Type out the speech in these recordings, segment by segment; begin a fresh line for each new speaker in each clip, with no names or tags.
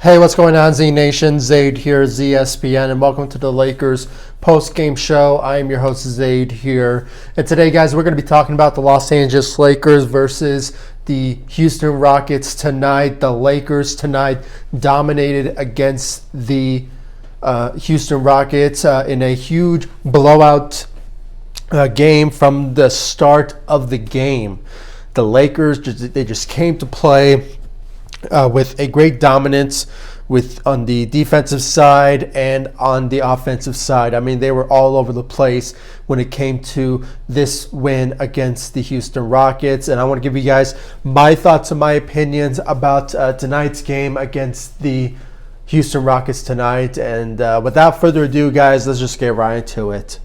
Hey, what's going on, Z Nation? Zaid here, ZSPN, and welcome to the Lakers post-game show. I am your host, Zaid here. And today, guys, we're going to be talking about the Los Angeles Lakers versus the Houston Rockets tonight. The Lakers tonight dominated against the Houston Rockets in a huge blowout game from the start of the game. The Lakers, they just came to play with a great dominance on the defensive side and on the offensive side. I mean, they were all over the place when it came to this win against the Houston Rockets. And I want to give you guys my thoughts and my opinions about tonight's game against the Houston Rockets tonight. And without further ado, guys, let's just get right into it.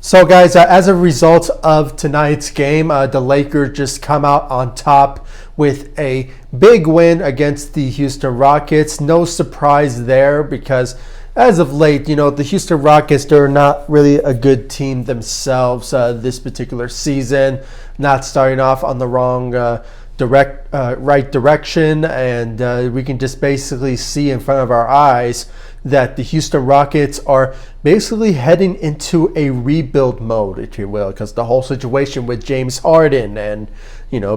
So, guys, as a result of tonight's game, the Lakers just come out on top with a big win against the Houston Rockets. No surprise there because as of late, the Houston Rockets, they're not really a good team themselves this particular season. Not starting off on the wrong right direction, and we can just basically see in front of our eyes that the Houston Rockets are basically heading into a rebuild mode, if you will, because the whole situation with James Harden and,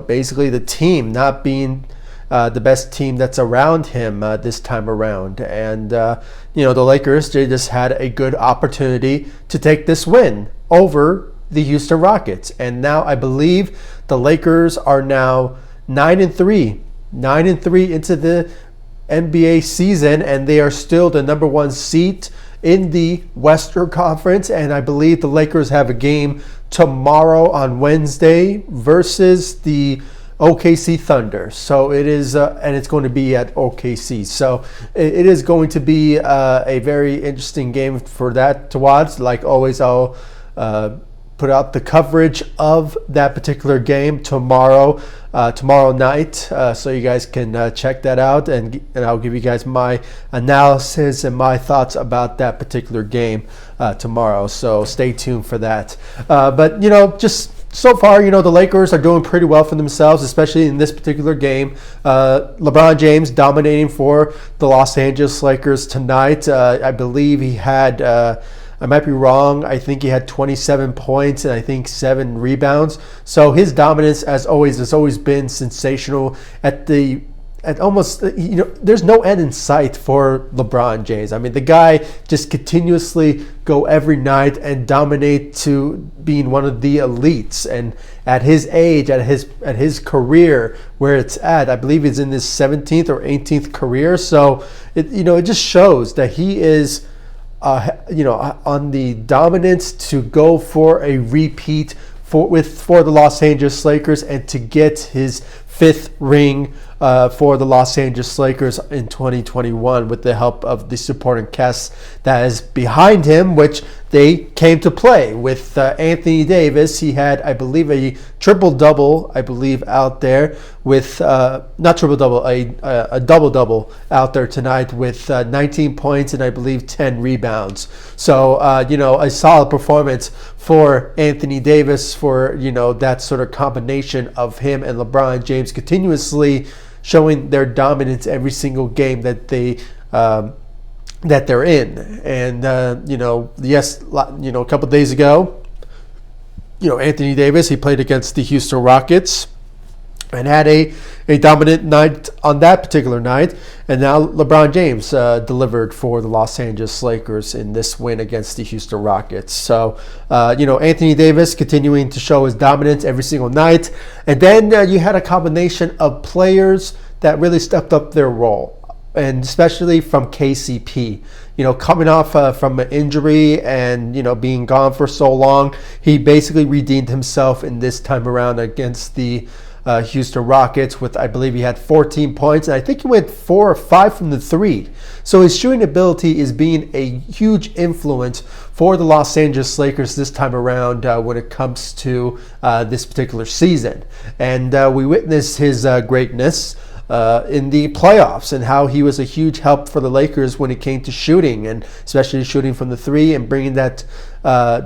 basically the team not being the best team that's around him this time around. And, the Lakers, they just had a good opportunity to take this win over the Houston Rockets. And now I believe the Lakers are now 9-3 into the NBA season, and they are still the number one seed in the Western Conference. And I believe the Lakers have a game tomorrow on Wednesday versus the OKC Thunder. So it is, and it's going to be at OKC. So it is going to be a very interesting game for that to watch. Like always, I'll put out the coverage of that particular game tomorrow night, so you guys can check that out, and I'll give you guys my analysis and my thoughts about that particular game tomorrow. So stay tuned for that. But just so far, the Lakers are doing pretty well for themselves, especially in this particular game. LeBron James dominating for the Los Angeles Lakers tonight. I believe he had. I might be wrong. I think he had 27 points and I think 7 rebounds. So his dominance, as always, has always been sensational. At almost, there's no end in sight for LeBron James. I mean, the guy just continuously go every night and dominate to being one of the elites. And at his age, at his career, where it's at, I believe he's in his 17th or 18th career. So it just shows that he is. On the dominance to go for a repeat for the Los Angeles Lakers and to get his 5th ring for the Los Angeles Lakers in 2021 with the help of the supporting cast that is behind him, which they came to play with Anthony Davis. He had, I believe, a triple-double, out there with, not triple-double, a double-double out there tonight with 19 points and I believe 10 rebounds. So, a solid performance for Anthony Davis for, that sort of combination of him and LeBron James continuously showing their dominance every single game that they're in. And a couple days ago, Anthony Davis, he played against the Houston Rockets and had a dominant night on that particular night. And now LeBron James delivered for the Los Angeles Lakers in this win against the Houston Rockets. So, Anthony Davis continuing to show his dominance every single night. And then you had a combination of players that really stepped up their role. And especially from KCP, coming off from an injury and, being gone for so long, he basically redeemed himself in this time around against the Houston Rockets with, I believe he had 14 points, and I think he went 4 or 5 from the 3. So his shooting ability is being a huge influence for the Los Angeles Lakers this time around when it comes to this particular season. And we witnessed his greatness in the playoffs, and how he was a huge help for the Lakers when it came to shooting, and especially shooting from the three and bringing that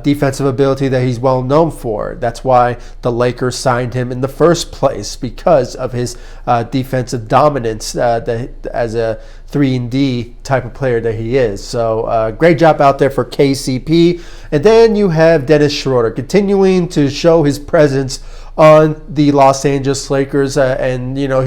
defensive ability that he's well known for. That's why the Lakers signed him in the first place, because of his defensive dominance as a 3-and-D type of player that he is. So great job out there for KCP. And then you have Dennis Schroeder continuing to show his presence on the Los Angeles Lakers. And, you know,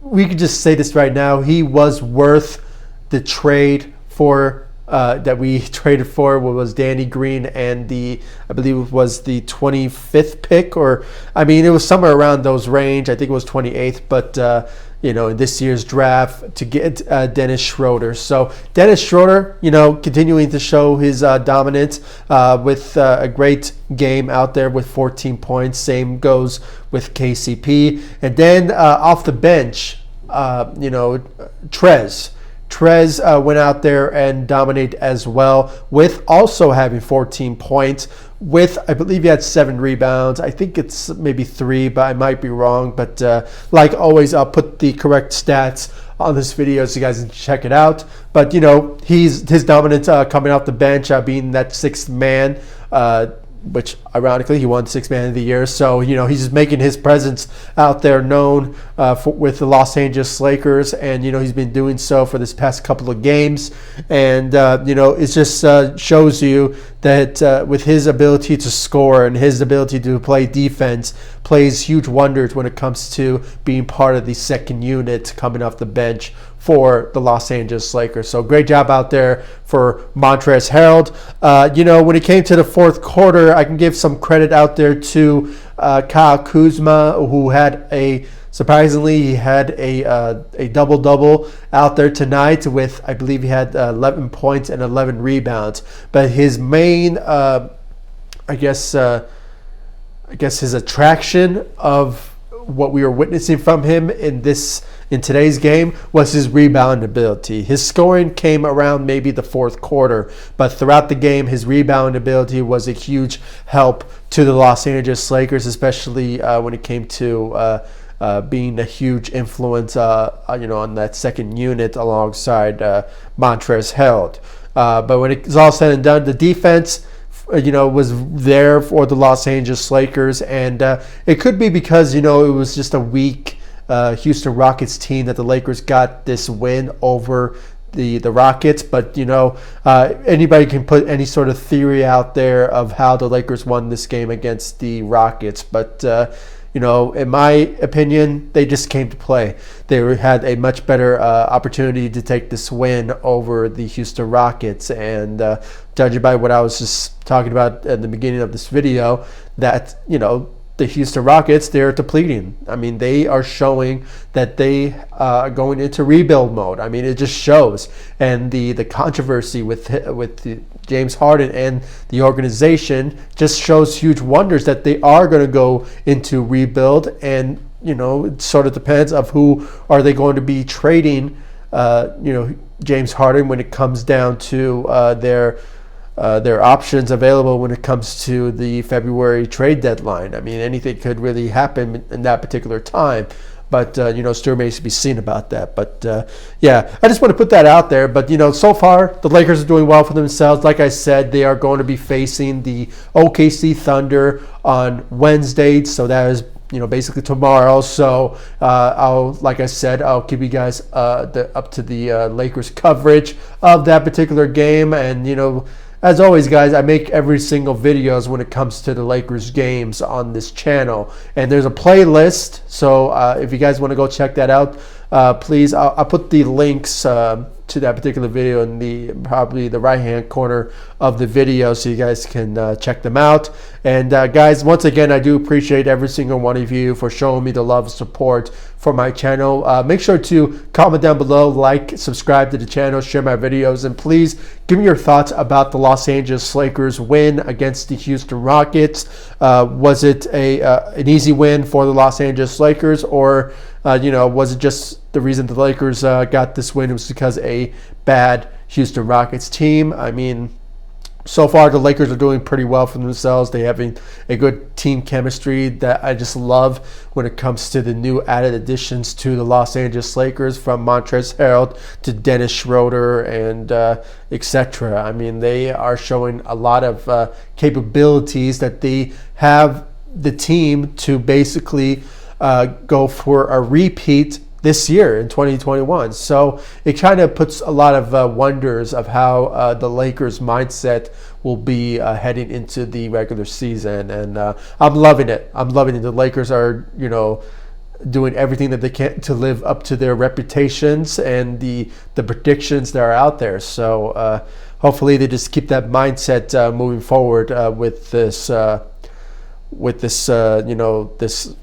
we could just say this right now. He was worth the trade for that we traded for, what was Danny Green and I believe it was the 25th pick, or I mean it was somewhere around those range. I think it was 28th, but you know, in this year's draft to get Dennis Schroeder. So Dennis Schroeder, you know, continuing to show his dominance with a great game out there with 14 points. Same goes with KCP. And then off the bench, you know, Trez went out there and dominated as well, with also having 14 points, with, I believe he had 7 rebounds. I think it's maybe 3, but I might be wrong. But like always, I'll put the correct stats on this video so you guys can check it out. But, you know, his dominance coming off the bench, being that 6th man, which ironically he won 6th Man of the Year. So, you know, he's just making his presence out there known with the Los Angeles Lakers, and, you know, he's been doing so for this past couple of games. And, you know, it just shows you that with his ability to score and his ability to play defense, plays huge wonders when it comes to being part of the second unit coming off the bench for the Los Angeles Lakers. So great job out there for Montrezl Harrell. You know, when it came to the fourth quarter, I can give some credit out there to Kyle Kuzma, who had surprisingly, he had a double-double out there tonight with, I believe he had 11 points and 11 rebounds. But his main, I guess his attraction of what we were witnessing from him in today's game was his rebound ability. His scoring came around maybe the fourth quarter, but throughout the game, his rebound ability was a huge help to the Los Angeles Lakers, especially when it came to being a huge influence, you know, on that second unit alongside Montrezl Harrell. But when it's all said and done, the defense, you know, was there for the Los Angeles Lakers, and it could be because, you know, it was just a weak Houston Rockets team that the Lakers got this win over the Rockets. But, you know, anybody can put any sort of theory out there of how the Lakers won this game against the Rockets. But, you know, in my opinion, they just came to play. They had a much better opportunity to take this win over the Houston Rockets. And judging by what I was just talking about at the beginning of this video, that, you know, the Houston Rockets, they're depleting. I mean, they are showing that they are going into rebuild mode. I mean, it just shows. And the controversy with James Harden and the organization just shows huge wonders that they are going to go into rebuild. And, you know, it sort of depends of who are they going to be trading, you know, James Harden when it comes down to their options available when it comes to the February trade deadline. I mean, anything could really happen in that particular time. But, you know, still remains to be seen about that. But, yeah, I just want to put that out there. But, you know, so far, the Lakers are doing well for themselves. Like I said, they are going to be facing the OKC Thunder on Wednesday. So that is, you know, basically tomorrow. So like I said, I'll keep you guys up to the Lakers coverage of that particular game. And, you know, as always, guys, I make every single videos when it comes to the Lakers games on this channel. And there's a playlist, so if you guys want to go check that out, please, I'll put the links to that particular video in probably the right-hand corner of the video so you guys can check them out. And guys, once again, I do appreciate every single one of you for showing me the love and support for my channel. Make sure to comment down below, like, subscribe to the channel, share my videos, and please give me your thoughts about the Los Angeles Lakers win against the Houston Rockets. Was it an easy win for the Los Angeles Lakers, or you know, was it just the reason the Lakers got this win was because a bad Houston Rockets team? I mean, So far, the Lakers are doing pretty well for themselves. They're having a good team chemistry that I just love when it comes to the new added additions to the Los Angeles Lakers, from Montrezl Harrell to Dennis Schroeder and etc. I mean, they are showing a lot of capabilities that they have the team to basically go for a repeat this year in 2021. So it kind of puts a lot of wonders of how the Lakers mindset will be heading into the regular season. And I'm loving it. I'm loving it. The Lakers are, doing everything that they can to live up to their reputations and the predictions that are out there. So hopefully they just keep that mindset moving forward with this this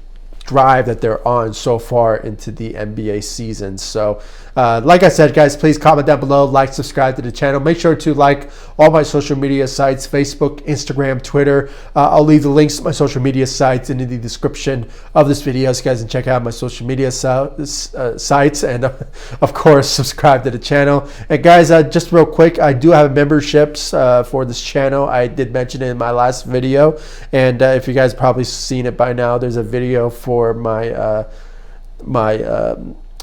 drive that they're on so far into the NBA season. So like I said, guys, please comment down below, like, subscribe to the channel. Make sure to like all my social media sites: Facebook, Instagram, Twitter. I'll leave the links to my social media sites in the description of this video, so you guys can check out my social media sites, and of course subscribe to the channel. And guys, just real quick, I do have memberships for this channel. I did mention it in my last video, and if you guys probably seen it by now, there's a video for my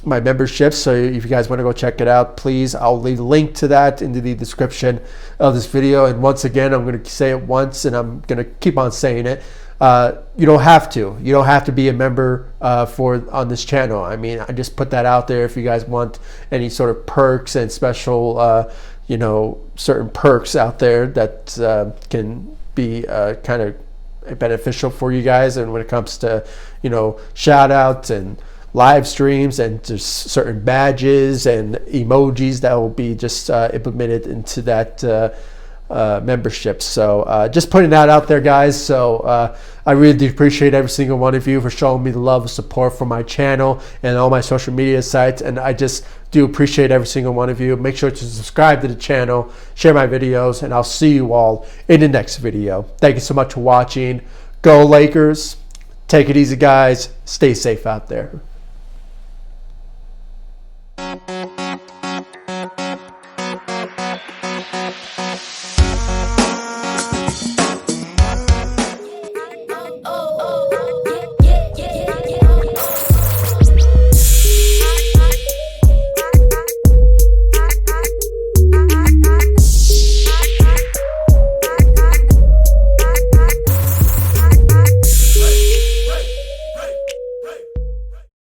my membership. So if you guys want to go check it out, please, I'll leave a link to that into the description of this video. And once again, I'm going to say it once, and I'm going to keep on saying it. You don't have to be a member on this channel. I mean, I just put that out there if you guys want any sort of perks and special certain perks out there that can be kind of beneficial for you guys. And when it comes to shout outs and live streams, and just certain badges and emojis that will be just implemented into that membership. So just putting that out there, guys. So I really do appreciate every single one of you for showing me the love and support for my channel and all my social media sites, and I just do appreciate every single one of you. Make sure to subscribe to the channel, share my videos, and I'll see you all in the next video. Thank you so much for watching. Go Lakers. Take it easy, guys. Stay safe out there.